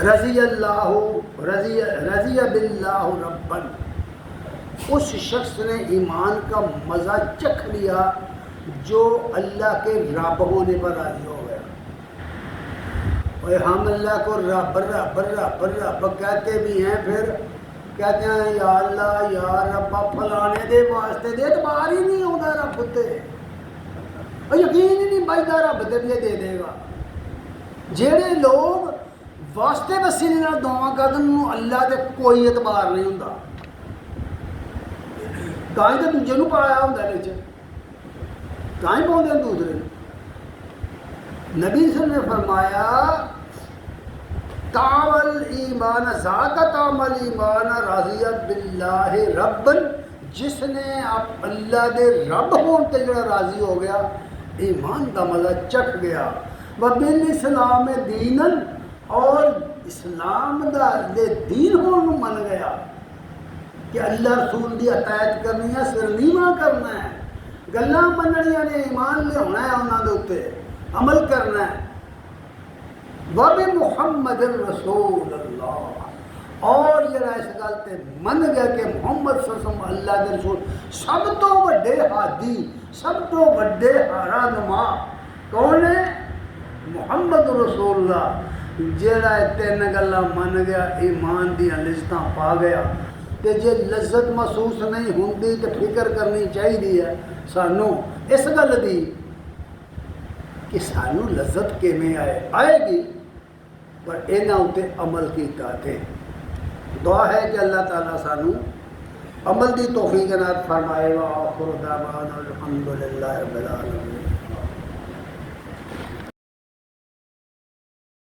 رضی باللہ ربن، اس شخص نے ایمان کا مزہ چکھ لیا جو اللہ کے رب ہونے پر راضی ہو گیا۔ اور ہم اللہ کو رب رب رب رب کہتے بھی ہیں، پھر کہتے ہیں یا اللہ یا رب فلانے دے واسطے دے، اعتبار ہی نہیں ہوتا رب تے، اور یقین ہی نہیں بچتا رب تے بھی دے دے گا۔ جہے لوگ واسطے وسیلے نال دعا کرن اللہ دے کوئی اعتبار نہیں ہوتا، تاں ہی تو دوجے نوں پایا ہوندا وچ، تاں ہی پاؤندے ہیں دوسرے نوں۔ نبی صلی اللہ علیہ وسلم نے فرمایا تامل ایمان ذاک تامل ایمان رضی باللہ ربن، جس نے اب اللہ دے رب ہون تے جڑا راضی ہو گیا، ایمان دا مزہ چکھ گیا۔ وبالاسلام دینن، اور اسلام دا دے دین ہون نوں من گیا کہ اللہ رسول دی اطاعت کرنی ہے، سر نیواں کرنا ہے، گلاں مننیاں نے، ایمان لیاونا ہے انہاں دے اوتے، عمل کرنا ہے۔ وبمحمد رسول اللہ، اور جڑا اس گل تے من گیا کہ محمد صلی اللہ علیہ وسلم اللہ دے رسول، سب تو وڈے ہادی، سب تو وڈے رہنما کون ہے؟ محمد رسول اللہ۔ جڑا تین گلاں من گیا، ایمان دیاں لذتاں پا گیا، تے جے لذت محسوس نہیں ہوندی تے فکر کرنی چاہیے سانوں اس گل دی کہ سانوں لذت کیویں آئے گی، پر انہاں اُتے عمل کیتا تے۔ دعا ہے کہ اللہ تعالیٰ سانوں عمل دی توفیق عنایت فرمائے۔ وآخر دعوانا الحمدللہ رب العالمین۔